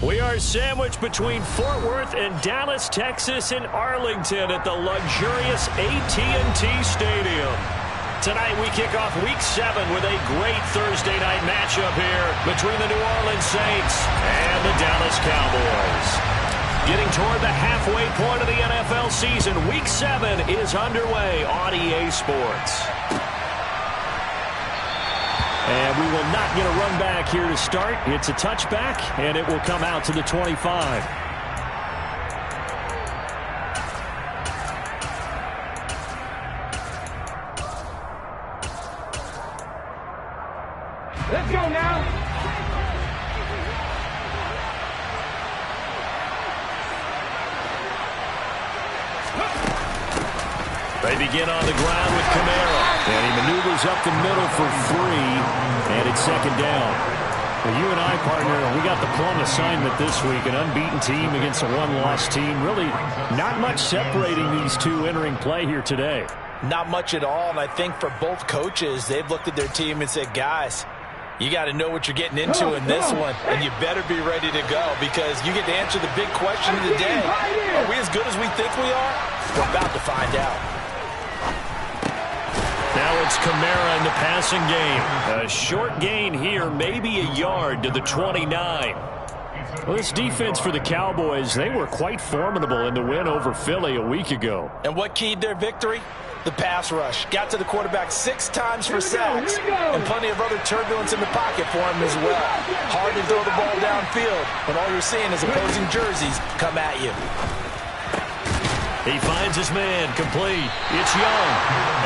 We are sandwiched between Fort Worth and Dallas, Texas in Arlington at the luxurious AT&T Stadium. Tonight we kick off Week 7 with a great Thursday night matchup here between the New Orleans Saints and the Dallas Cowboys. Getting toward the halfway point of the NFL season, Week 7 is underway on EA Sports. And we will not get a run back here to start. It's a touchback, and it will come out to the 25. Let's go now. They begin on the ground with Camara. And he maneuvers up the middle for 3. And it's second down. Well, you and I, partner, we got the plum assignment this week. An unbeaten team against a one-loss team. Really not much separating these two entering play here today. Not much at all. And I think for both coaches, they've looked at their team and said, guys, you got to know what you're getting into in this one, and you better be ready to go because you get to answer the big question of the day. Are we as good as we think we are? We're about to find out. Now it's Camara in the passing game. A short gain here, maybe a yard to the 29. Well, this defense for the Cowboys, they were quite formidable in the win over Philly a week ago. And what keyed their victory? The pass rush. Got to the quarterback 6 times for sacks. And plenty of other turbulence in the pocket for him as well. Hard to throw the ball downfield when all you're seeing is opposing jerseys come at you. He finds his man, complete. It's Young.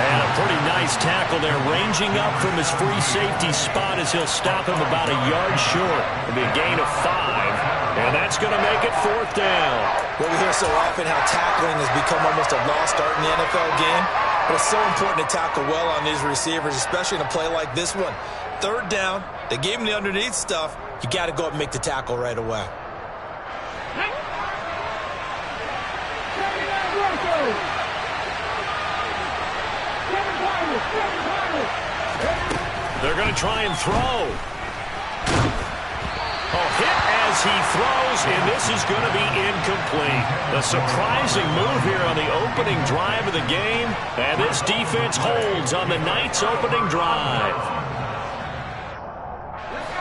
And a pretty nice tackle there, ranging up from his free safety spot as he'll stop him about a yard short. It'll be a gain of 5, and that's going to make it 4th down. Well, we hear so often how tackling has become almost a lost art in the NFL game, but it's so important to tackle well on these receivers, especially in a play like this one. 3rd down, they gave him the underneath stuff. You got to go up and make the tackle right away. They're going to try and throw. Hit as he throws, and this is going to be incomplete. A surprising move here on the opening drive of the game, and this defense holds on the night's opening drive.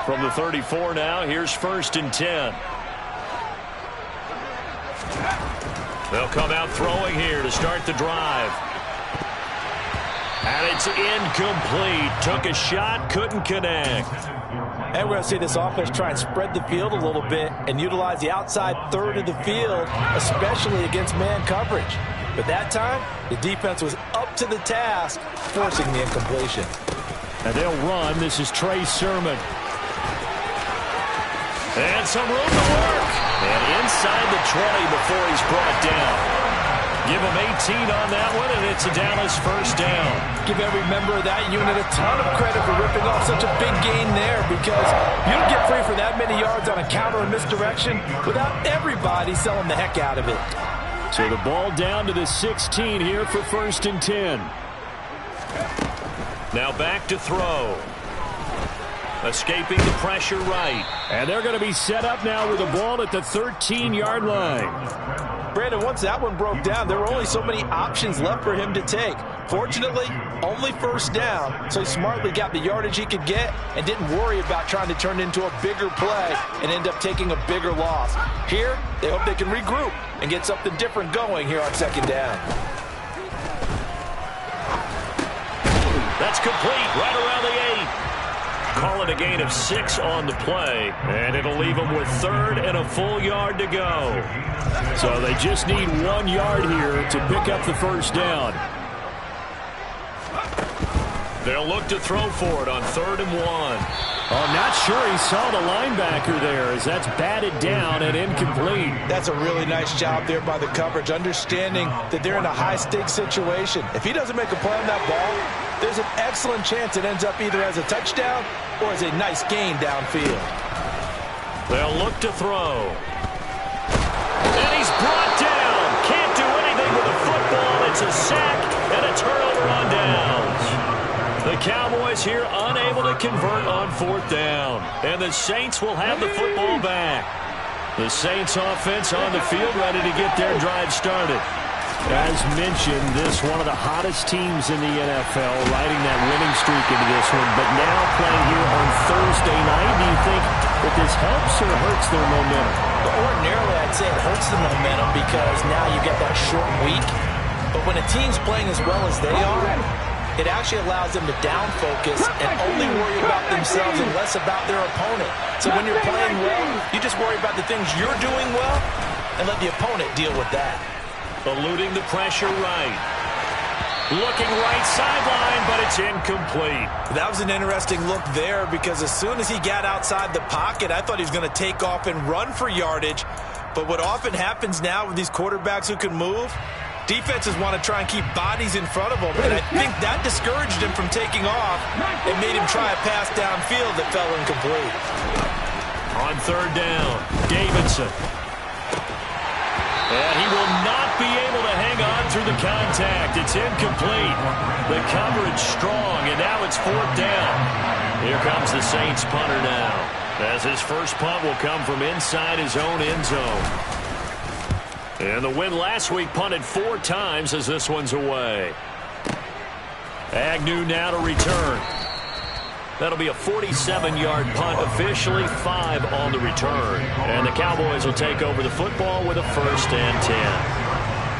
From the 34 now, here's 1st and 10. They'll come out throwing here to start the drive. And it's incomplete. Took a shot, couldn't connect. And we're going to see this offense try and spread the field a little bit and utilize the outside third of the field, especially against man coverage. But that time, the defense was up to the task, forcing the incompletion. And they'll run. This is Trey Sermon. And some room to work. And inside the 20 before he's brought down. Give him 18 on that one, and it's a Dallas 1st down. Give every member of that unit a ton of credit for ripping off such a big gain there because you don't get free for that many yards on a counter or misdirection without everybody selling the heck out of it. So the ball down to the 16 here for 1st and 10. Now back to throw. Escaping the pressure right. And they're going to be set up now with the ball at the 13-yard line. Brandon, once that one broke down, there were only so many options left for him to take. Fortunately, only 1st down, so he smartly got the yardage he could get and didn't worry about trying to turn it into a bigger play and end up taking a bigger loss. Here, they hope they can regroup and get something different going here on 2nd down. That's complete, right around the 8. Call it a gain of 6 on the play, and it'll leave them with 3rd and a full yard to go. So they just need 1 yard here to pick up the 1st down. They'll look to throw for it on 3rd and 1. I'm not sure he saw the linebacker there as that's batted down and incomplete. That's a really nice job there by the coverage, understanding that they're in a high-stakes situation. If he doesn't make a play on that ball, there's an excellent chance it ends up either as a touchdown or as a nice gain downfield. They'll look to throw. And he's brought down. Can't do anything with the football. It's a sack and a turnover on downs. The Cowboys here unable to convert on 4th down. And the Saints will have the football back. The Saints offense on the field, ready to get their drive started. As mentioned, this one of the hottest teams in the NFL, riding that winning streak into this one, but now playing here on Thursday night. Do you think that this helps or hurts their momentum? Well, ordinarily, I'd say it hurts the momentum because now you get that short week. But when a team's playing as well as they are, it actually allows them to down focus and only worry about themselves and less about their opponent. So when you're playing well, you just worry about the things you're doing well and let the opponent deal with that. Eluding the pressure right. Looking right sideline, but it's incomplete. That was an interesting look there because as soon as he got outside the pocket, I thought he was going to take off and run for yardage. But what often happens now with these quarterbacks who can move, defenses want to try and keep bodies in front of them, and I think that discouraged him from taking off and made him try a pass downfield that fell incomplete. On third down, Davidson. And he will not be able to hang on through the contact. It's incomplete. The coverage strong, and now it's fourth down. Here comes the Saints punter now, as his first punt will come from inside his own end zone. And the win last week punted 4 times as this one's away. Agnew now to return. That'll be a 47-yard punt, officially 5 on the return. And the Cowboys will take over the football with a 1st and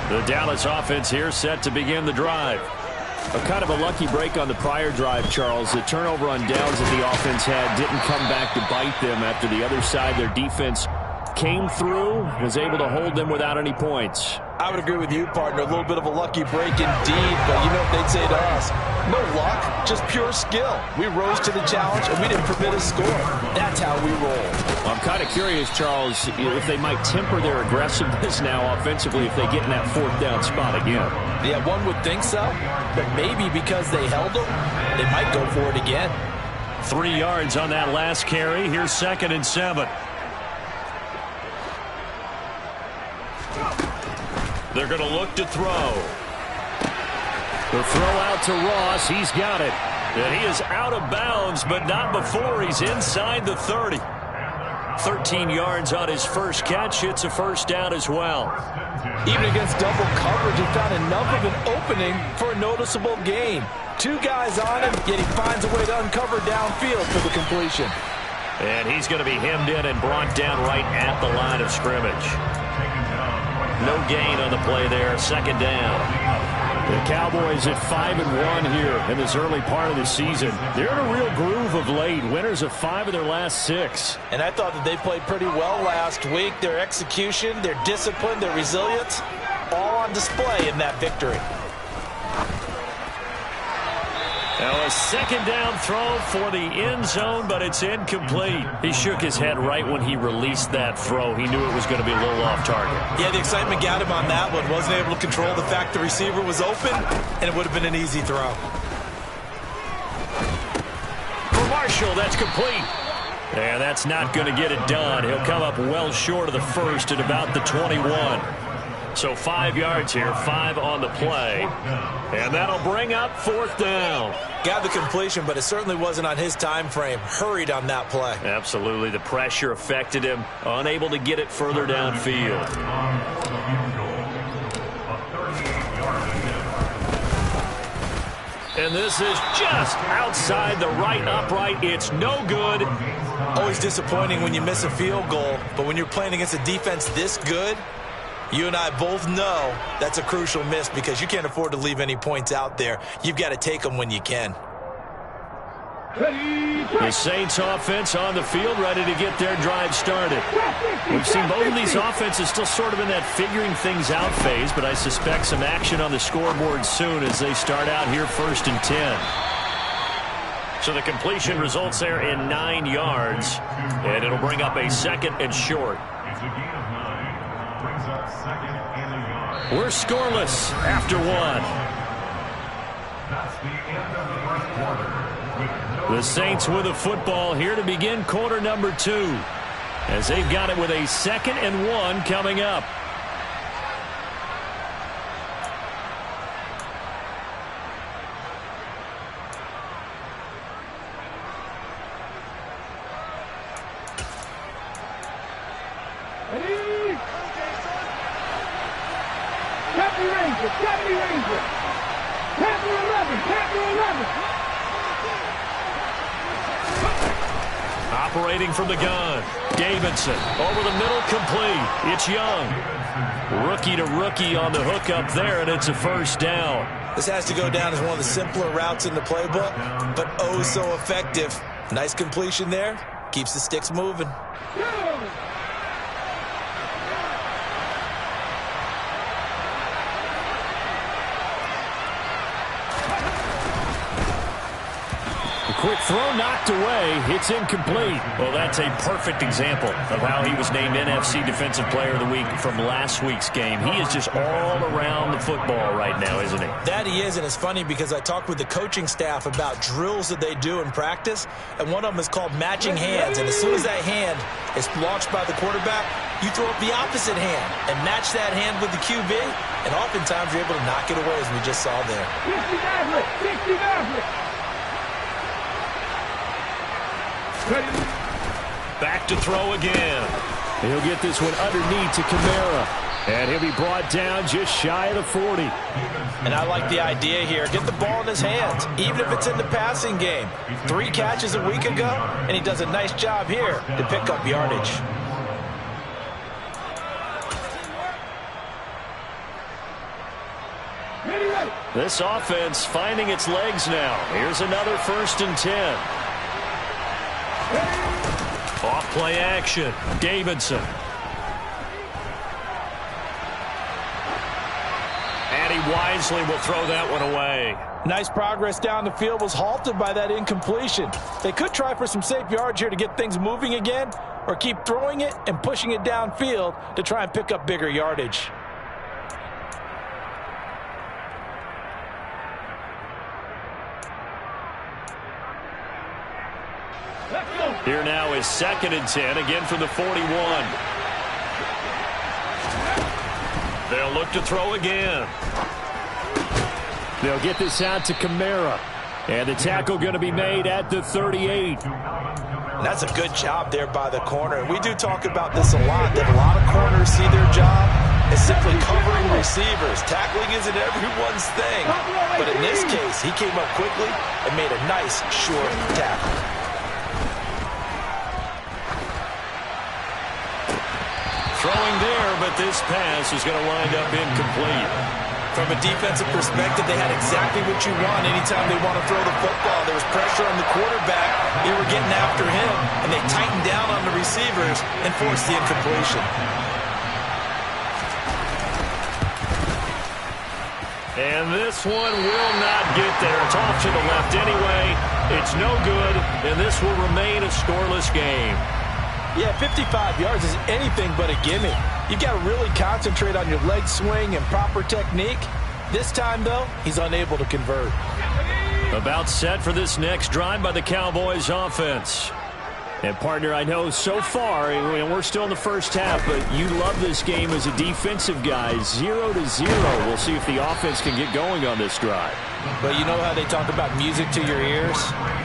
10. The Dallas offense here set to begin the drive. A kind of a lucky break on the prior drive, Charles. The turnover on downs that the offense had didn't come back to bite them after the other side. Their defense came through, was able to hold them without any points. I would agree with you, partner. A little bit of a lucky break indeed, but you know what they'd say to us? No luck, just pure skill. We rose to the challenge, and we didn't permit a score. That's how we roll. I'm kind of curious, Charles, if they might temper their aggressiveness now offensively if they get in that 4th down spot again. Yeah, one would think so, but maybe because they held them, they might go for it again. 3 yards on that last carry. Here's 2nd and 7. They're going to look to throw. The throw out to Ross. He's got it. And he is out of bounds, but not before he's inside the 30. 13 yards on his first catch. It's a 1st down as well. Even against double coverage, he found enough of an opening for a noticeable gain. 2 guys on him, yet he finds a way to uncover downfield for the completion. And he's going to be hemmed in and brought down right at the line of scrimmage. No gain on the play there. 2nd down. The Cowboys at 5-1 here in this early part of the season. They're in a real groove of late. Winners of 5 of their last 6. And I thought that they played pretty well last week. Their execution, their discipline, their resilience, all on display in that victory. Now a 2nd down throw for the end zone, but it's incomplete. He shook his head right when he released that throw. He knew it was going to be a little off target. Yeah, the excitement got him on that one. Wasn't able to control the fact the receiver was open, and it would have been an easy throw. For Marshall, that's complete. And that's not going to get it done. He'll come up well short of the 1st at about the 21. So 5 yards here, 5 on the play. And that'll bring up 4th down. Got the completion, but it certainly wasn't on his time frame. Hurried on that play. Absolutely. The pressure affected him. Unable to get it further downfield. And this is just outside the right upright. It's no good. Always disappointing when you miss a field goal, but when you're playing against a defense this good, you and I both know that's a crucial miss because you can't afford to leave any points out there. You've got to take them when you can. The Saints offense on the field ready to get their drive started. We've seen both of these offenses still sort of in that figuring things out phase, but I suspect some action on the scoreboard soon as they start out here 1st and 10. So the completion results there in 9 yards, and it'll bring up a 2nd and short. We're scoreless after 1. The Saints with a football here to begin quarter number 2, as they've got it with a 2nd and 1 coming up. Operating from the gun. Davidson over the middle, complete. It's Young. Rookie to rookie on the hook up there, and it's a first down. This has to go down as one of the simpler routes in the playbook, but oh so effective. Nice completion there. Keeps the sticks moving. Quick throw knocked away. It's incomplete. Well, that's a perfect example of how he was named NFC Defensive Player of the Week from last week's game. He is just all around the football right now, isn't he? That he is, and it's funny because I talked with the coaching staff about drills that they do in practice, and one of them is called matching hands. And as soon as that hand is launched by the quarterback, you throw up the opposite hand and match that hand with the QB, and oftentimes you're able to knock it away, as we just saw there. 60 Back to throw again. He'll get this one underneath to Kamara. And he'll be brought down just shy of the 40. And I like the idea here. Get the ball in his hands, even if it's in the passing game. 3 catches a week ago, and he does a nice job here to pick up yardage. This offense finding its legs now. Here's another 1st and 10. Off play action. Davidson. And he wisely will throw that one away. Nice progress down the field was halted by that incompletion. They could try for some safe yards here to get things moving again, or keep throwing it and pushing it downfield to try and pick up bigger yardage. Here now is 2nd and 10, again from the 41. They'll look to throw again. They'll get this out to Kamara. And the tackle going to be made at the 38. That's a good job there by the corner. We do talk about this a lot, that a lot of corners see their job as simply covering receivers. Tackling isn't everyone's thing. But in this case, he came up quickly and made a nice, short tackle. Throwing there, but this pass is going to wind up incomplete. From a defensive perspective, they had exactly what you want anytime they want to throw the football. There was pressure on the quarterback. They were getting after him, and they tightened down on the receivers and forced the incompletion. And this one will not get there. It's off to the left anyway. It's no good, and this will remain a scoreless game. Yeah, 55 yards is anything but a gimme. You've got to really concentrate on your leg swing and proper technique. This time, though, he's unable to convert. About set for this next drive by the Cowboys offense. And, partner, I know so far, we're still in the first half, but you love this game as a defensive guy. 0-0. We'll see if the offense can get going on this drive. But you know how they talk about music to your ears?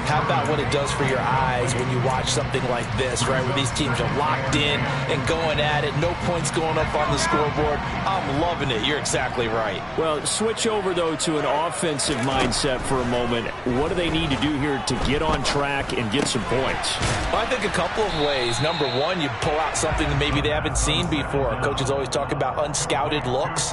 How about what it does for your eyes when you watch something like this, right, where these teams are locked in and going at it, no points going up on the scoreboard? I'm loving it. You're exactly right. Well, switch over, though, to an offensive mindset for a moment. What do they need to do here to get on track and get some points? Well, I think a couple of ways. Number one, you pull out something that maybe they haven't seen before. Coaches always talk about unscouted looks.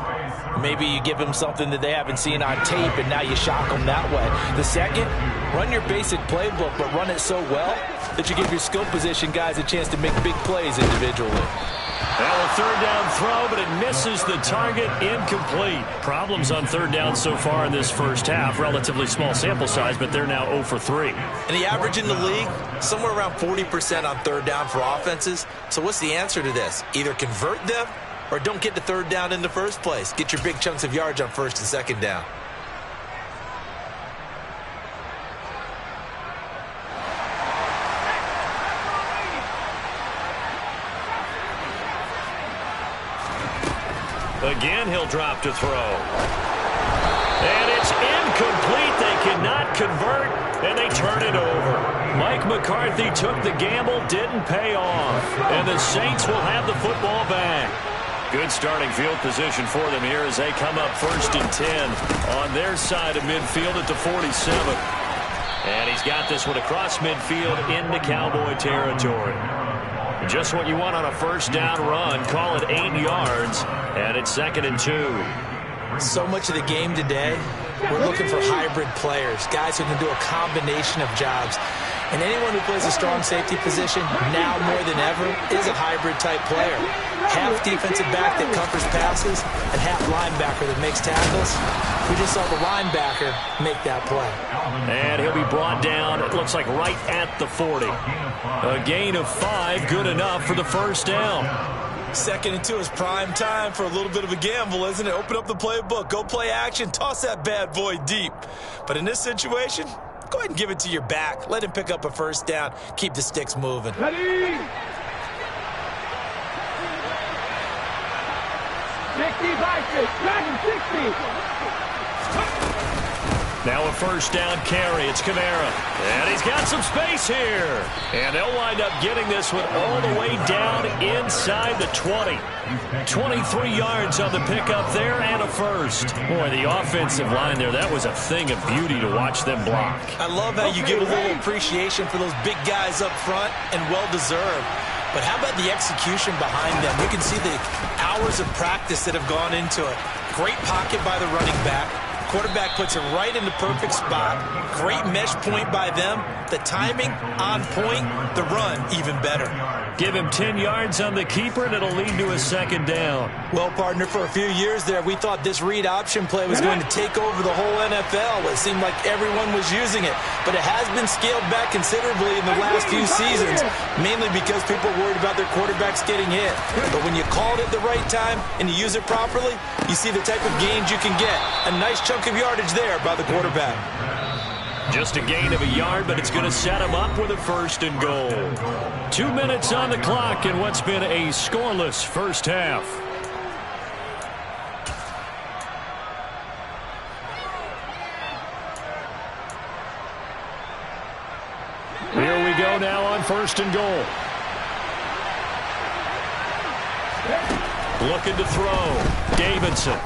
Maybe you give them something that they haven't seen on tape, and now you shock them that way. The second, run your basic playbook, but run it so well that you give your skill position guys a chance to make big plays individually. Well, a 3rd down throw, but it misses the target. Incomplete. Problems on 3rd down so far in this first half. Relatively small sample size, but they're now 0 for 3. And the average in the league, somewhere around 40% on 3rd down for offenses. So what's the answer to this? Either convert them or don't get to 3rd down in the first place. Get your big chunks of yards on 1st and 2nd down. Again, he'll drop to throw. And it's incomplete. They cannot convert. and they turn it over. Mike McCarthy took the gamble, didn't pay off, and the Saints will have the football back. Good starting field position for them here as they come up 1st and 10 on their side of midfield at the 47. And he's got this one across midfield into Cowboy territory. Just what you want on a first down run. Call it 8 yards, and it's 2nd and 2. So much of the game today, we're looking for hybrid players, guys who can do a combination of jobs. And anyone who plays a strong safety position, now more than ever, is a hybrid-type player. Half defensive back that covers passes, and half linebacker that makes tackles. We just saw the linebacker make that play. And he'll be brought down, it looks like right at the 40. A gain of 5, good enough for the first down. 2nd and 2 is prime time for a little bit of a gamble, isn't it? Open up the playbook, go play action, toss that bad boy deep. But in this situation, go ahead and give it to your back. Let him pick up a first down. Keep the sticks moving. Ready? 60. Now a first down carry. It's Kamara. And he's got some space here. And they'll wind up getting this one all the way down inside the 20. 23 yards on the pickup there and a first. Boy, the offensive line there, that was a thing of beauty to watch them block. I love how you give a little appreciation for those big guys up front, and well-deserved. But how about the execution behind them? You can see the hours of practice that have gone into it. Great pocket by the running back. Quarterback puts it right in the perfect spot. Great mesh point by them. The timing on point. The run even better. Give him 10 yards on the keeper, and it'll lead to a 2nd down. Well, partner, for a few years there, we thought this read option play was going to take over the whole NFL. It seemed like everyone was using it. But it has been scaled back considerably in the last few seasons, mainly because people are worried about their quarterbacks getting hit. But when you call it at the right time and you use it properly, you see the type of gains you can get. A nice chunk of yardage there by the quarterback. Just a gain of a yard, but it's going to set him up with a 1st and goal. 2 minutes on the clock in what's been a scoreless first half. Here we go now on 1st and goal. Looking to throw. Davidson.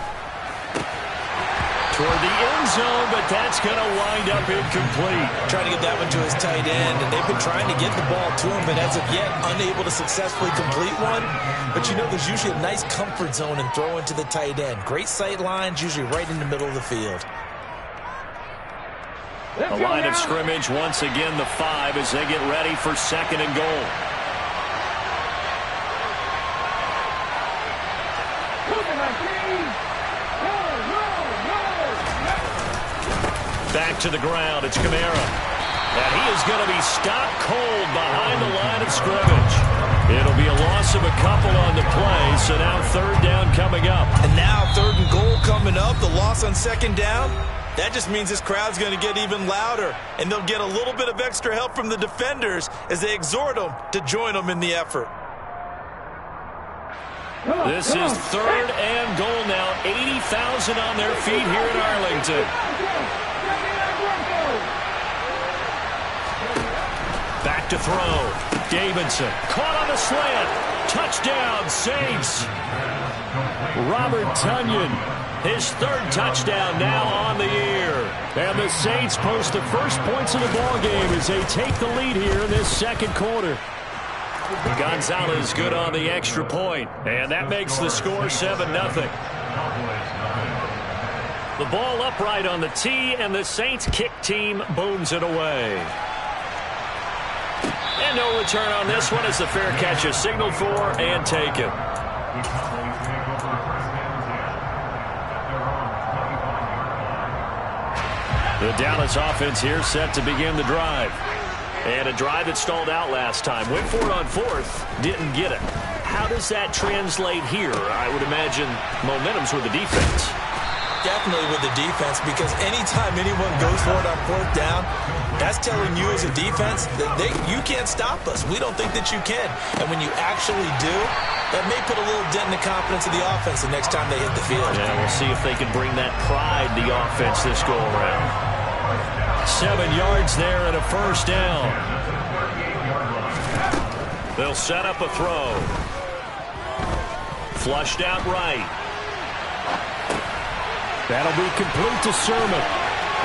Toward the end zone, but that's going to wind up incomplete. Trying to get that one to his tight end, and they've been trying to get the ball to him, but as of yet, unable to successfully complete one. But you know, there's usually a nice comfort zone in throwing to the tight end. Great sight lines, usually right in the middle of the field. The line of scrimmage, once again, the 5 as they get ready for 2nd and goal. Back to the ground. It's Kamara. And he is going to be stopped cold behind the line of scrimmage. It'll be a loss of a couple on the play, so now 3rd down coming up. And now 3rd and goal coming up. The loss on 2nd down. That just means this crowd's going to get even louder, and they'll get a little bit of extra help from the defenders as they exhort them to join them in the effort. This is 3rd and goal now. 80,000 on their feet here in Arlington. Back to throw. Davidson caught on the slant. Touchdown, Saints. Robert Tonyan, his 3rd touchdown now on the year. And the Saints post the first points of the ball game as they take the lead here in this 2nd quarter. Gonzalez good on the extra point, and that makes the score 7-0. The ball upright on the tee, and the Saints kick team booms it away. And no return on this one as the fair catch is signaled for and taken. The Dallas offense here set to begin the drive. And a drive that stalled out last time. Went for it on 4th, didn't get it. How does that translate here? I would imagine momentum's with the defense. Definitely with the defense, because anytime anyone goes for it on 4th down, that's telling you as a defense that you can't stop us. We don't think that you can. And when you actually do, that may put a little dent in the confidence of the offense the next time they hit the field. Yeah, we'll see if they can bring that pride to the offense this go around. 7 yards there and a first down. They'll set up a throw. Flushed out right. That'll be complete to Sermon.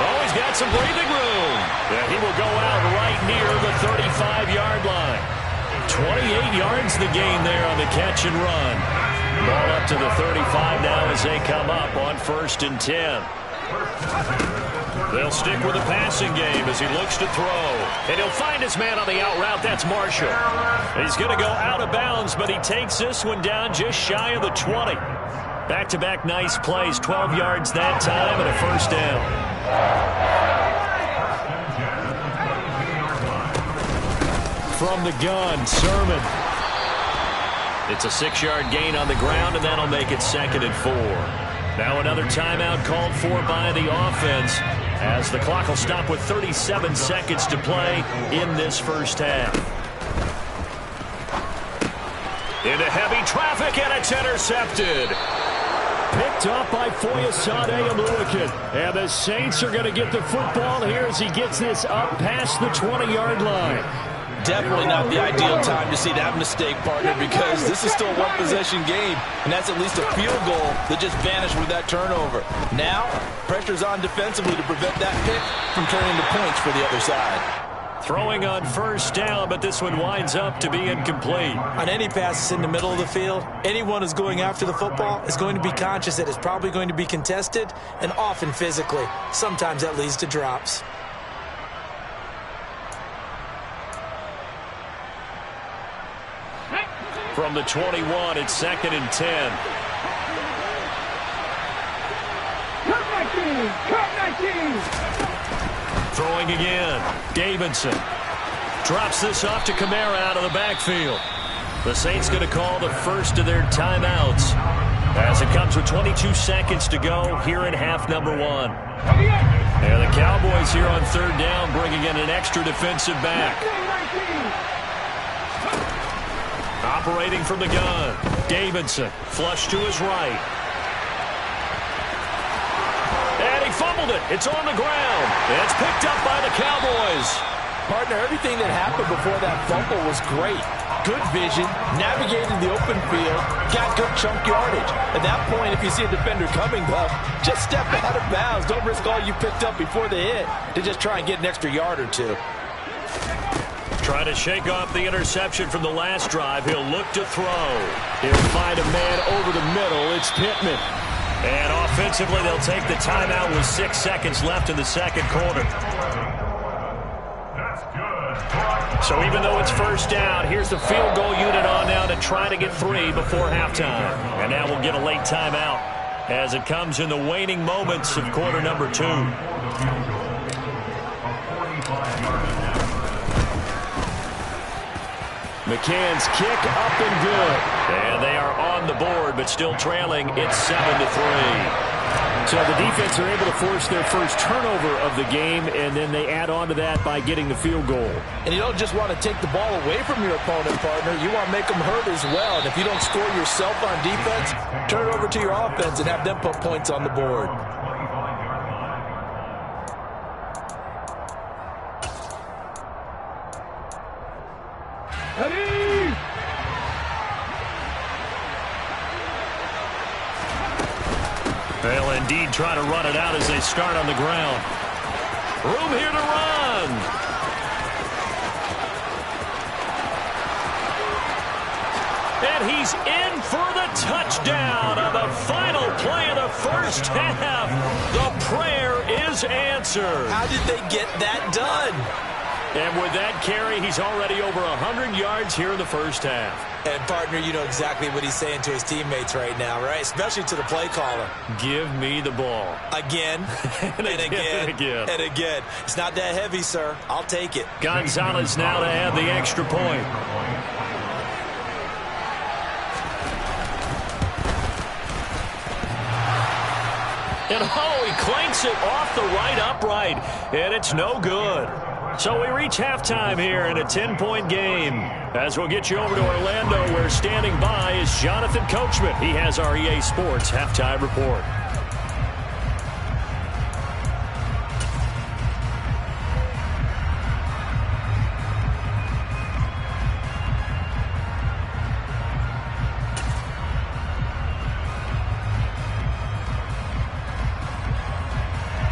Oh, he's got some breathing room. Yeah, he will go out right near the 35-yard line. 28 yards the gain there on the catch and run. Ball up to the 35 now as they come up on 1st and 10. They'll stick with the passing game as he looks to throw. And he'll find his man on the out route. That's Marshall. He's going to go out of bounds, but he takes this one down just shy of the 20. Back-to-back nice plays, 12 yards that time and a first down. From the gun, Sermon. It's a 6-yard gain on the ground, and that'll make it 2nd and 4. Now another timeout called for by the offense as the clock will stop with 37 seconds to play in this first half. Into heavy traffic, and it's intercepted. Picked up by Foyesade Aluakin. And the Saints are going to get the football here as he gets this up past the 20-yard line. Definitely not the ideal time to see that mistake, partner, because this is still a one-possession game, and that's at least a field goal that just vanished with that turnover. Now, pressure's on defensively to prevent that pick from turning into points for the other side. Throwing on first down, but this one winds up to be incomplete. On any passes in the middle of the field, anyone who's going after the football is going to be conscious that it's probably going to be contested, and often physically. Sometimes that leads to drops. From the 21, it's 2nd and 10. Throwing again. Davidson drops this off to Kamara out of the backfield. The Saints going to call the first of their timeouts as it comes with 22 seconds to go here in half number 1. And the Cowboys here on 3rd down bringing in an extra defensive back. Operating from the gun. Davidson flush to his right. And he fumbled it. It's on the ground. It's picked up by the Cowboys. Partner, everything that happened before that fumble was great. Good vision, navigated the open field, got good chunk yardage. At that point, if you see a defender coming up, just step out of bounds. Don't risk all you picked up before the hit to just try and get an extra yard or two. Trying to shake off the interception from the last drive. He'll look to throw. He'll find a man over the middle. It's Pittman. And offensively, they'll take the timeout with 6 seconds left in the second quarter. So even though it's first down, here's the field goal unit on now to try to get 3 before halftime. And now we'll get a late timeout as it comes in the waning moments of quarter number 2. McCann's kick up and good. And they are on the board, but still trailing. It's 7-3. So the defense are able to force their first turnover of the game, and then they add on to that by getting the field goal. And you don't just want to take the ball away from your opponent, partner. You want to make them hurt as well. And if you don't score yourself on defense, turn it over to your offense and have them put points on the board. They'll indeed try to run it out as they start on the ground. Room here to run. And he's in for the touchdown on the final play of the first half. The prayer is answered. How did they get that done? And with that carry, he's already over 100 yards here in the first half. And, partner, you know exactly what he's saying to his teammates right now, right? Especially to the play caller. Give me the ball. Again, and again, and again. It's not that heavy, sir. I'll take it. Gonzalez now to have the extra point. And, oh, he clanks it off the right upright, and it's no good. So we reach halftime here in a 10-point game. As we'll get you over to Orlando, where standing by is Jonathan Coachman. He has our EA Sports halftime report.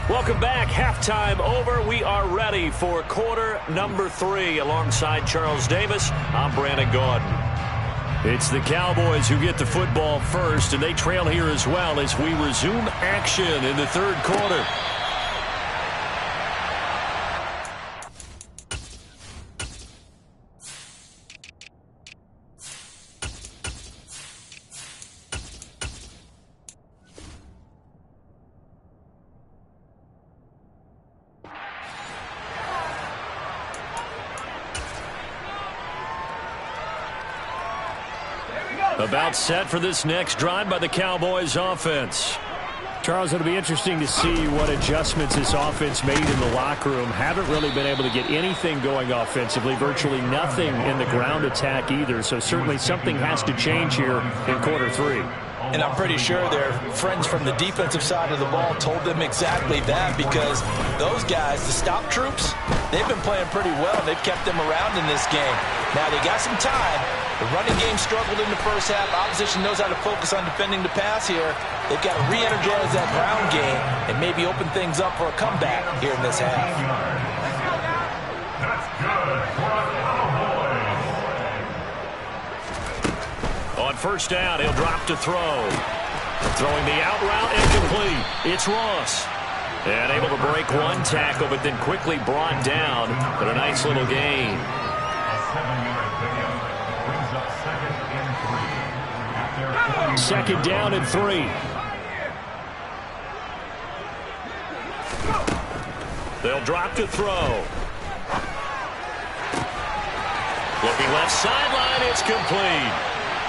Welcome back. Halftime over. We are ready for quarter number 3. Alongside Charles Davis, I'm Brandon Gaudin. It's the Cowboys who get the football first, and they trail here as well as we resume action in the third quarter. About set for this next drive by the Cowboys offense. Charles, it'll be interesting to see what adjustments this offense made in the locker room. Haven't really been able to get anything going offensively, virtually nothing in the ground attack either. So certainly something has to change here in quarter 3. And I'm pretty sure their friends from the defensive side of the ball told them exactly that, because those guys, the stop troops, they've been playing pretty well. They've kept them around in this game. Now, they got some time. The running game struggled in the first half. Opposition knows how to focus on defending the pass here. They've got to re-energize that ground game and maybe open things up for a comeback here in this half. That's good for the Cowboys. On first down, he'll drop to throw. Throwing the out route, incomplete. It's Ross. And able to break one tackle, but then quickly brought down. But a nice little gain. Second down and 3. They'll drop to throw. Looking left sideline, it's complete.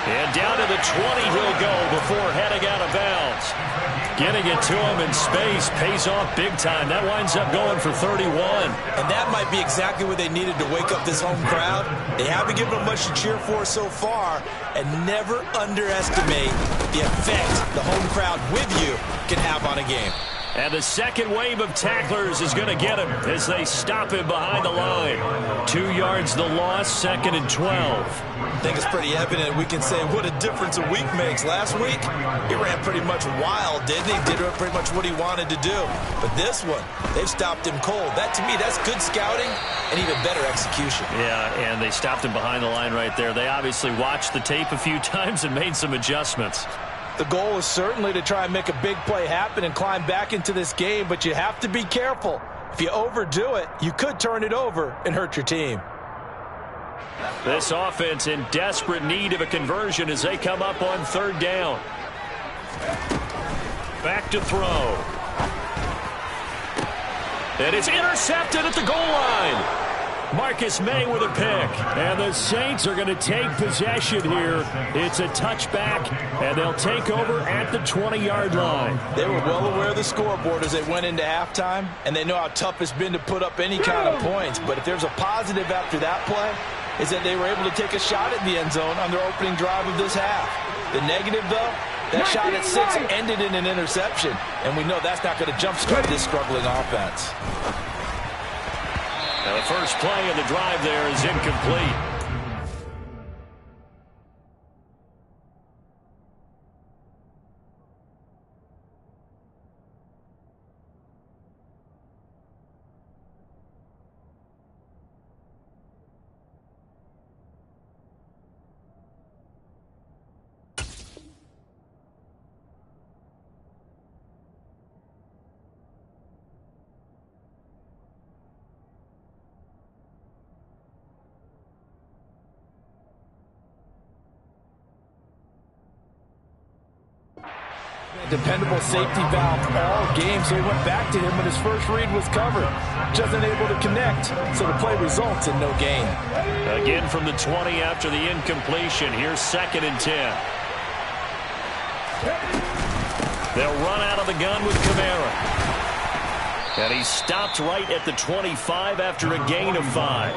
And down to the 20 he'll go before heading out of bounds. Getting it to him in space pays off big time. That winds up going for 31. And that might be exactly what they needed to wake up this home crowd. They haven't given them much to cheer for so far. And never underestimate the effect the home crowd with you can have on a game. And the second wave of tacklers is going to get him as they stop him behind the line. 2 yards the loss, 2nd and 12. I think it's pretty evident we can say what a difference a week makes. Last week, he ran pretty much wild, didn't he? Did pretty much what he wanted to do. But this one, they've stopped him cold. That, to me, that's good scouting and even better execution. Yeah, and they stopped him behind the line right there. They obviously watched the tape a few times and made some adjustments. The goal is certainly to try and make a big play happen and climb back into this game, but you have to be careful. If you overdo it, you could turn it over and hurt your team. This offense in desperate need of a conversion as they come up on third down. Back to throw. And it's intercepted at the goal line. Marcus May with a pick. And the Saints are going to take possession here. It's a touchback, and they'll take over at the 20-yard line. They were well aware of the scoreboard as they went into halftime, and they know how tough it's been to put up any kind of points. But if there's a positive after that play, is that they were able to take a shot at the end zone on their opening drive of this half. The negative, though, that shot at 6 ended in an interception, and we know that's not going to jumpstart this struggling offense. Now the first play of the drive there is incomplete. Dependable safety valve all game, so he went back to him when his first read was covered. Just unable to connect, so the play results in no gain. Again from the 20 after the incompletion. Here's 2nd and 10. They'll run out of the gun with Kamara. And he stopped right at the 25 after a gain of 5.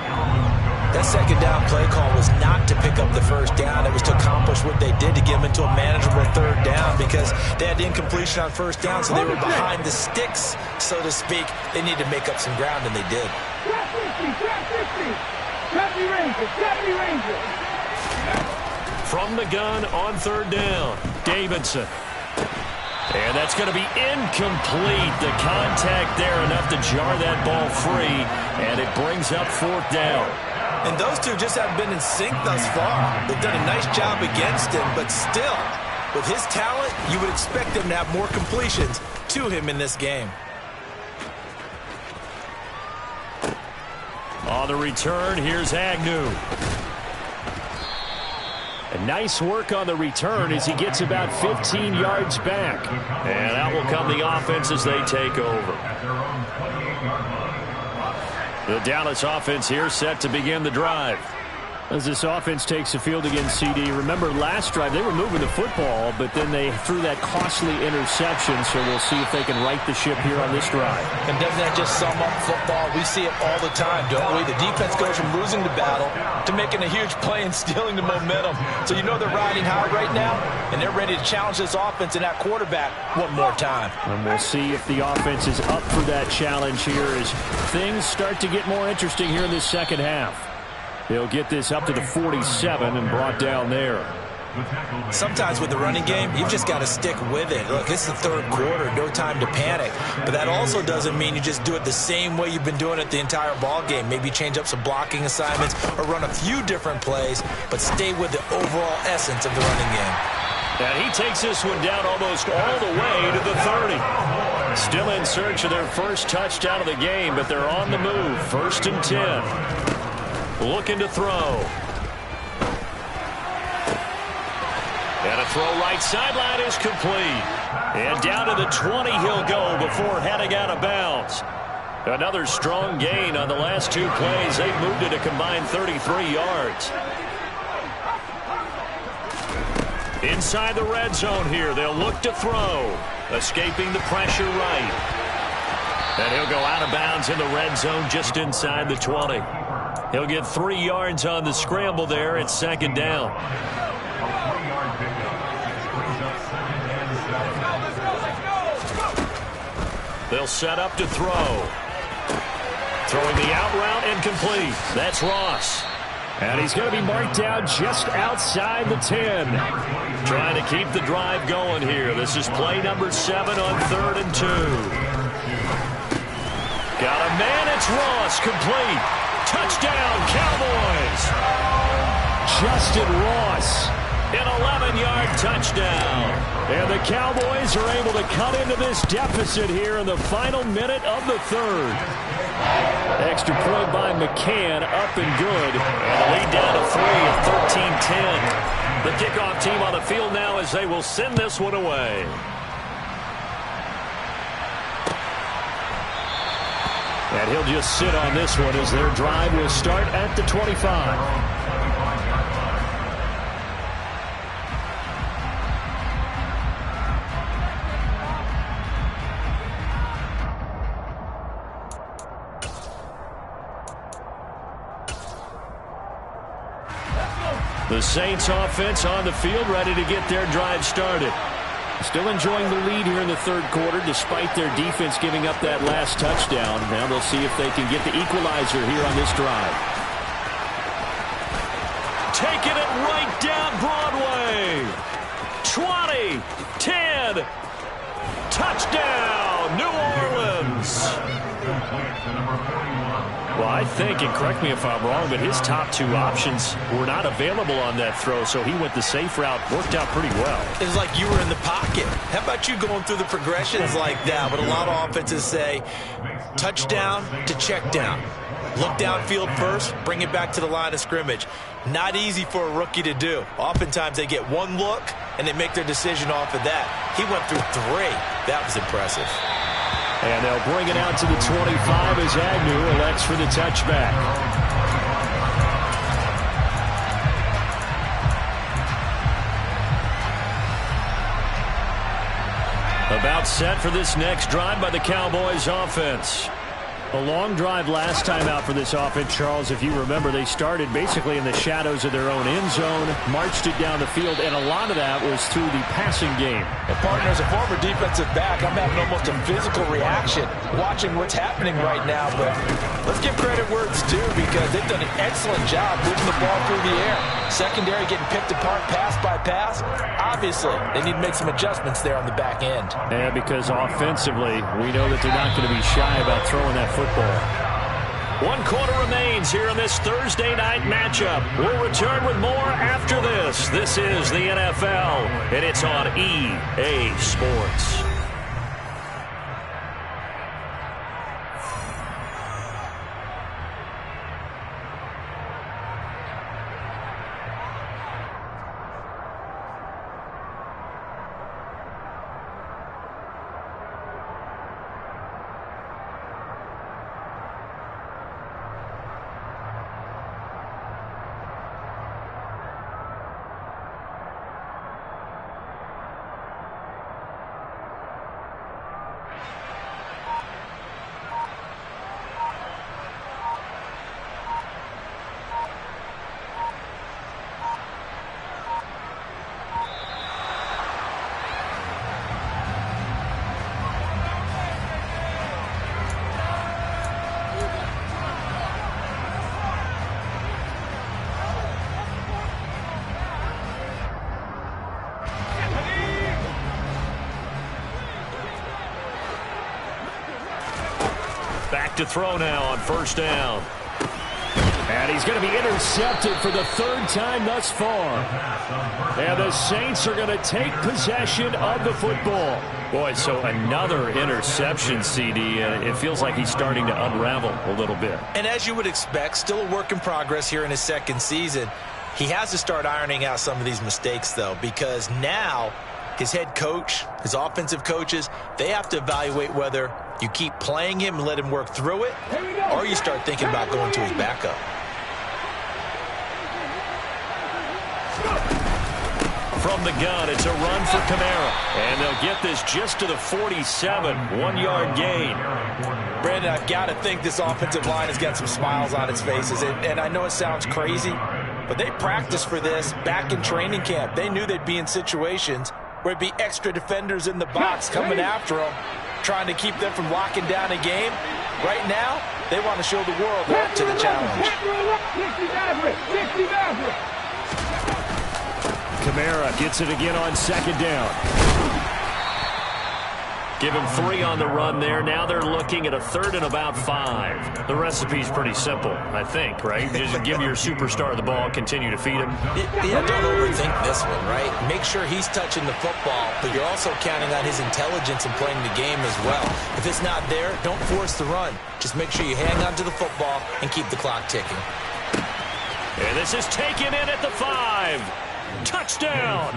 That second down play call was not to pick up the first down. It was to accomplish what they did to get them into a manageable third down, because they had the incompletion on first down, so they were behind the sticks, so to speak. They needed to make up some ground, and they did. From the gun on third down, Davidson. And that's going to be incomplete. The contact there enough to jar that ball free, and it brings up 4th down. And those two just haven't been in sync thus far. They've done a nice job against him, but still, with his talent, you would expect him to have more completions to him in this game. On the return, here's Agnew. And nice work on the return as he gets about 15 yards back. And out will come the offense as they take over. The Dallas offense here set to begin the drive. As this offense takes the field against CD, remember last drive they were moving the football, but then they threw that costly interception, so we'll see if they can right the ship here on this drive. And doesn't that just sum up football? We see it all the time, don't we? The defense goes from losing the battle to making a huge play and stealing the momentum. So you know they're riding high right now, and they're ready to challenge this offense and that quarterback one more time. And we'll see if the offense is up for that challenge here as things start to get more interesting here in this second half. They'll get this up to the 47 and brought down there. Sometimes with the running game, you've just got to stick with it. Look, it's the 3rd quarter, no time to panic. But that also doesn't mean you just do it the same way you've been doing it the entire ball game. Maybe change up some blocking assignments or run a few different plays, but stay with the overall essence of the running game. And he takes this one down almost all the way to the 30. Still in search of their first touchdown of the game, but they're on the move. 1st and 10. Looking to throw. And a throw right sideline is complete. And down to the 20 he'll go before heading out of bounds. Another strong gain on the last 2 plays. They've moved it a combined 33 yards. Inside the red zone here, they'll look to throw. Escaping the pressure right. And he'll go out of bounds in the red zone just inside the 20. He'll get 3 yards on the scramble there at 2nd down. They'll set up to throw. Throwing the out route incomplete. That's Ross. And he's going to be marked down just outside the 10. Trying to keep the drive going here. This is play number 7 on 3rd and 2. Got a man. It's Ross. Complete. Touchdown, Cowboys. Justin Ross. An 11-yard touchdown. And the Cowboys are able to cut into this deficit here in the final minute of the 3rd. Extra point by McCann, up and good. And the lead down to 3 at 13-10. The kickoff team on the field now as they will send this one away. And he'll just sit on this one as their drive will start at the 25. The Saints offense on the field ready to get their drive started. Still enjoying the lead here in the 3rd quarter despite their defense giving up that last touchdown. Now they'll see if they can get the equalizer here on this drive. Taking it right down Broadway. 20, 10, touchdown, New Orleans. Well, I think, and correct me if I'm wrong, but his top 2 options were not available on that throw, so he went the safe route. Worked out pretty well. It was like you were in the pocket. How about you going through the progressions like that? But a lot of offenses say touchdown to check down. Look downfield first, bring it back to the line of scrimmage. Not easy for a rookie to do. Oftentimes they get one look and they make their decision off of that. He went through 3. That was impressive. And they'll bring it out to the 25 as Agnew elects for the touchback. About set for this next drive by the Cowboys offense. A long drive last time out for this offense, Charles. If you remember, they started basically in the shadows of their own end zone, marched it down the field, and a lot of that was through the passing game. And partner, as a former defensive back, I'm having almost a physical reaction watching what's happening right now. But let's give credit where it's due, because they've done an excellent job moving the ball through the air. Secondary getting picked apart pass by pass. Obviously, they need to make some adjustments there on the back end. Yeah, because offensively, we know that they're not going to be shy about throwing that football. 1 quarter remains here in this Thursday night matchup. We'll return with more after this. This is the NFL, and it's on EA Sports. Back to throw now on first down. And he's going to be intercepted for the third time thus far. And the Saints are going to take possession of the football. Boy, so another interception, CD, and it feels like he's starting to unravel a little bit. And as you would expect, still a work in progress here in his second season. He has to start ironing out some of these mistakes, though, because now his head coach, his offensive coaches, they have to evaluate whether you keep playing him and let him work through it, or you start thinking about going to his backup. From the gun, it's a run for Kamara. And they'll get this just to the 47, 1-yard gain. Brandon, I've got to think this offensive line has got some smiles on its faces. And I know it sounds crazy, but they practiced for this back in training camp. They knew they'd be in situations where it'd be extra defenders in the box coming after them, trying to keep them from locking down a game. Right now, they want to show the world they're up to the challenge. Kamara gets it again on second down. Give him 3 on the run there. Now they're looking at a 3rd and about 5. The recipe's pretty simple, I think, right? Just give your superstar the ball, continue to feed him. Yeah, don't overthink this one, right? Make sure he's touching the football, but you're also counting on his intelligence in playing the game as well. If it's not there, don't force the run. Just make sure you hang on to the football and keep the clock ticking. And this is taken in at the 5. Touchdown!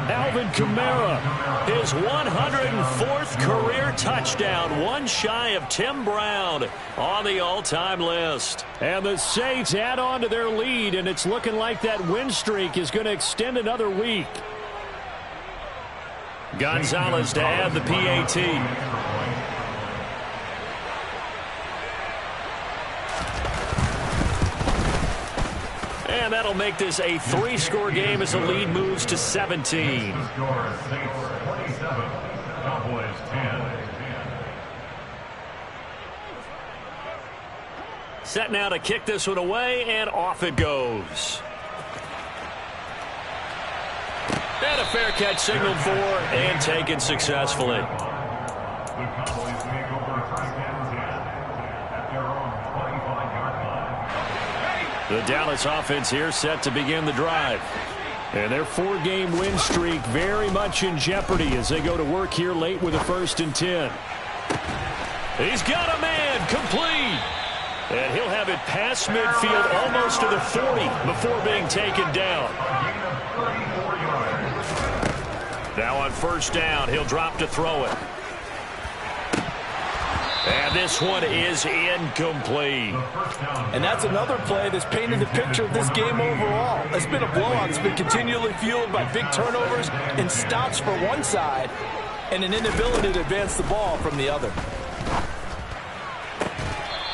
Alvin Kamara, his 104th career touchdown, one shy of Tim Brown on the all-time list. And the Saints add on to their lead, and it's looking like that win streak is going to extend another week. Gonzalez to add the PAT. And that'll make this a 3-score game as the lead moves to 17. Set now to kick this one away, and off it goes. And a fair catch signaled for and taken successfully. The Dallas offense here set to begin the drive. And their 4-game win streak very much in jeopardy as they go to work here late with a 1st and 10. He's got a man, complete. And he'll have it past midfield almost to the 40 before being taken down. Now on first down, he'll drop to throw it. And this one is incomplete. And that's another play that's painted the picture of this game overall. It's been a blowout. It's been continually fueled by big turnovers and stops for one side and an inability to advance the ball from the other.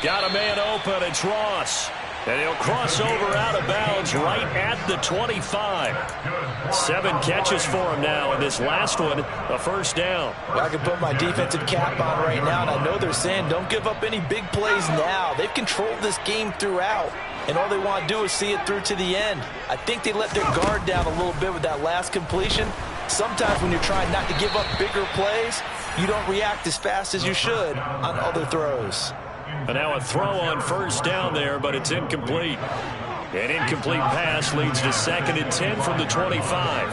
Got a man open. It's Ross. And he'll cross over out of bounds right at the 25. 7 catches for him now, and this last one, a first down. Well, I can put my defensive cap on right now, and I know they're saying don't give up any big plays now. They've controlled this game throughout, and all they want to do is see it through to the end. I think they let their guard down a little bit with that last completion. Sometimes when you're trying not to give up bigger plays, you don't react as fast as you should on other throws. And now a throw on first down there, but it's incomplete. An incomplete pass leads to 2nd and 10 from the 25.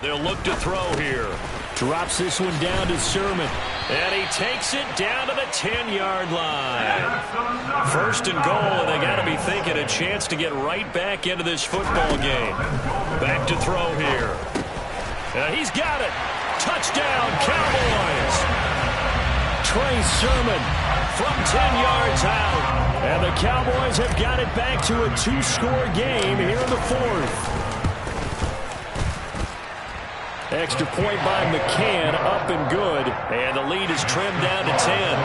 They'll look to throw here. Drops this one down to Sermon. And he takes it down to the 10-yard line. First and goal, and they got to be thinking a chance to get right back into this football game. Back to throw here. He's got it. Touchdown, Cowboys. Trey Sermon from 10 yards out. And the Cowboys have got it back to a 2-score game here in the 4th. Extra point by McCann, up and good. And the lead is trimmed down to 10.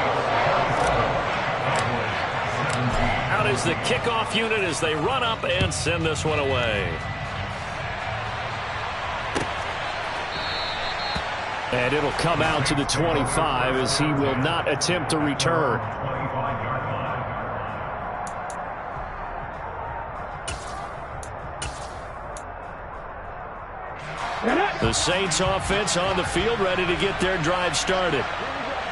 Out is the kickoff unit as they run up and send this one away. And it'll come out to the 25 as he will not attempt to return. The Saints offense on the field, ready to get their drive started.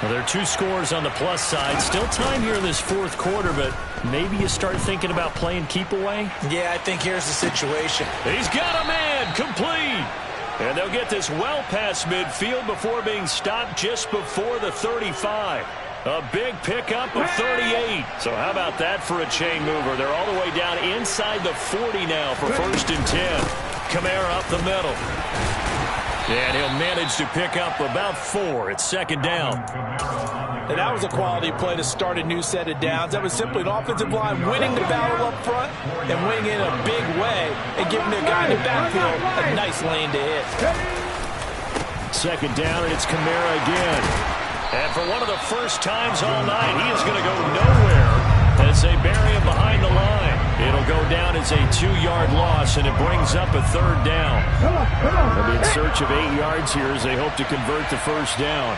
Well, there are 2 scores on the plus side. Still time here in this 4th quarter, but maybe you start thinking about playing keep away? Yeah, I think here's the situation. He's got a man, complete. And they'll get this well past midfield before being stopped just before the 35. A big pickup of 38. So how about that for a chain mover? They're all the way down inside the 40 now for 1st and 10. Kamara up the middle. And he'll manage to pick up about 4. It's 2nd down. And that was a quality play to start a new set of downs. That was simply an offensive line winning the battle up front and winning in a big way and giving their guy in the backfield a nice lane to hit. 2nd down, and it's Kamara again. And for one of the first times all night, he is going to go nowhere as they bury him behind the line. It'll go down as a 2-yard loss, and it brings up a 3rd down. They'll be in search of 8 yards here as they hope to convert the first down.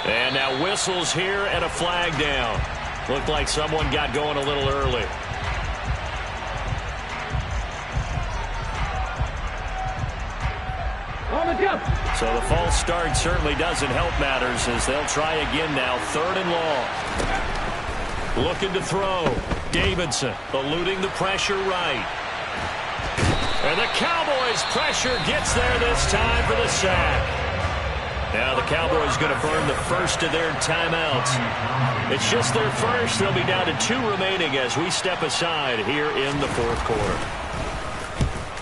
And now whistles here and a flag down. Looked like someone got going a little early. So the false start certainly doesn't help matters as they'll try again now. 3rd and long. Looking to throw. Davidson eluding the pressure right. And the Cowboys pressure gets there this time for the sack. Now the Cowboys going to burn the first of their timeouts. It's just their first. They'll be down to 2 remaining as we step aside here in the 4th quarter.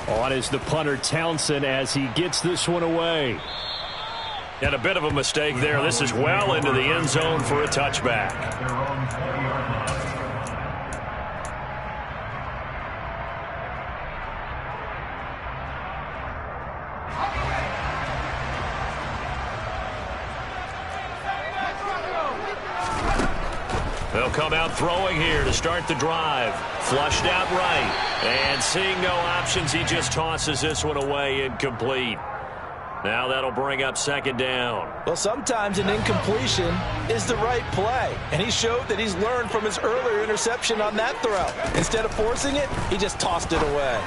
On is the punter Townsend as he gets this one away. And a bit of a mistake there. This is well into the end zone for a touchback. They'll come out throwing here to start the drive. Flushed out right. And seeing no options, he just tosses this one away incomplete. Now that'll bring up 2nd down. Well, sometimes an incompletion is the right play. And he showed that he's learned from his earlier interception on that throw. Instead of forcing it, he just tossed it away.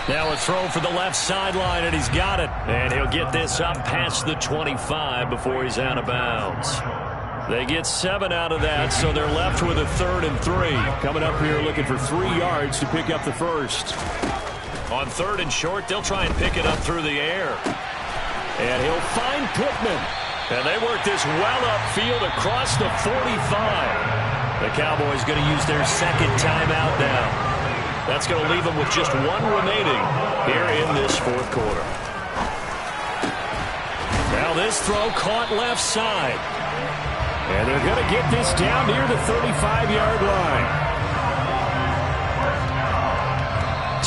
Now a throw for the left sideline, and he's got it. And he'll get this up past the 25 before he's out of bounds. They get 7 out of that, so they're left with a 3rd and 3. Coming up here looking for 3 yards to pick up the first. On 3rd and short, they'll try and pick it up through the air. And he'll find Pittman. And they work this well upfield across the 45. The Cowboys going to use their 2nd timeout now. That's going to leave them with just 1 remaining here in this 4th quarter. Now this throw caught left side. And they're going to get this down near the 35-yard line.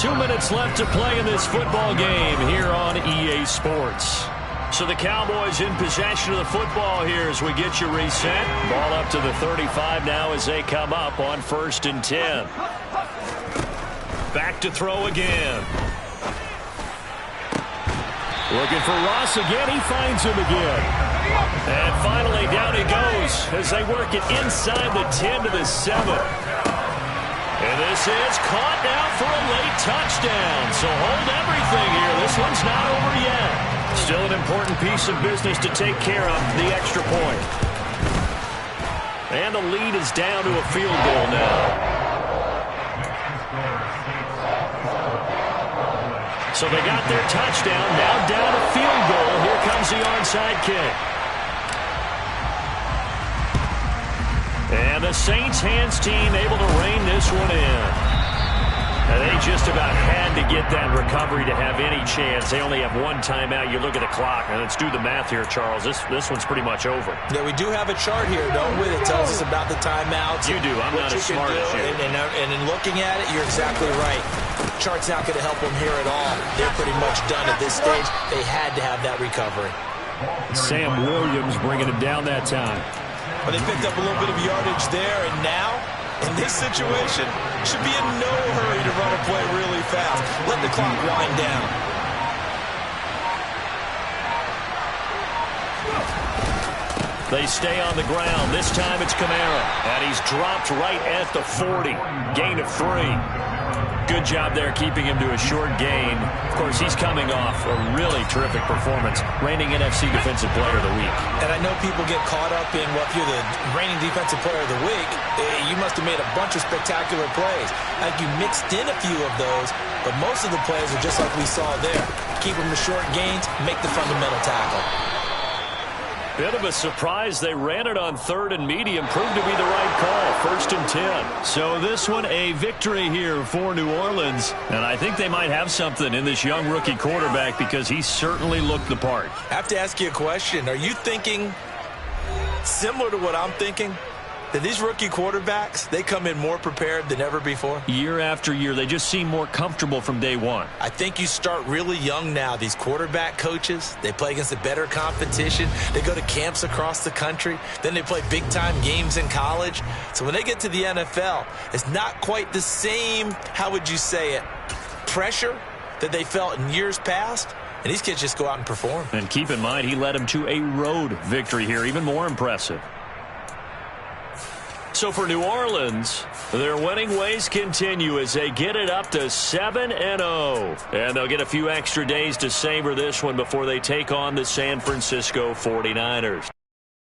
2 minutes left to play in this football game here on EA Sports. So the Cowboys in possession of the football here as we get you reset. Ball up to the 35 now as they come up on 1st and 10. Back to throw again. Looking for Ross again. He finds him again. And finally down he goes as they work it inside the 10 to the 7. And this is caught now for a late touchdown. So hold everything here. This one's not over yet. Still an important piece of business to take care of, the extra point. And the lead is down to a field goal now. So they got their touchdown, now down a field goal. Here comes the onside kick. And the Saints hands team able to rein this one in. And they just about had to get that recovery to have any chance. They only have one timeout. You look at the clock, and let's do the math here, Charles. This one's pretty much over. Yeah, we do have a chart here, don't we, that tells us about the timeouts. You do. I'm not as smart as you. And in looking at it, you're exactly right. Chart's not going to help them here at all. They're pretty much done at this stage. They had to have that recovery. Sam Williams bringing him down that time. Well, they picked up a little bit of yardage there, and now, in this situation, should be in no hurry to run a play really fast. Let the clock wind down. They stay on the ground. This time it's Kamara. And he's dropped right at the 40. Gain of 3. Good job there keeping him to a short gain. Of course, he's coming off a really terrific performance. Reigning NFC Defensive Player of the Week. And I know people get caught up in, well, if you're the reigning Defensive Player of the Week, you must have made a bunch of spectacular plays. Like you mixed in a few of those, but most of the plays are just like we saw there. Keep them to short gains, make the fundamental tackle. Bit of a surprise. They ran it on 3rd and medium. Proved to be the right call. 1st and 10. So this one a victory here for New Orleans. And I think they might have something in this young rookie quarterback because he certainly looked the part. I have to ask you a question. Are you thinking similar to what I'm thinking? That these rookie quarterbacks, they come in more prepared than ever before? Year after year, they just seem more comfortable from day one. I think you start really young now. These quarterback coaches, they play against a better competition. They go to camps across the country. Then they play big-time games in college. So when they get to the NFL, it's not quite the same, how would you say it, pressure that they felt in years past. And these kids just go out and perform. And keep in mind, he led them to a road victory here, even more impressive. So for New Orleans, their winning ways continue as they get it up to 7-0. And they'll get a few extra days to savor this one before they take on the San Francisco 49ers.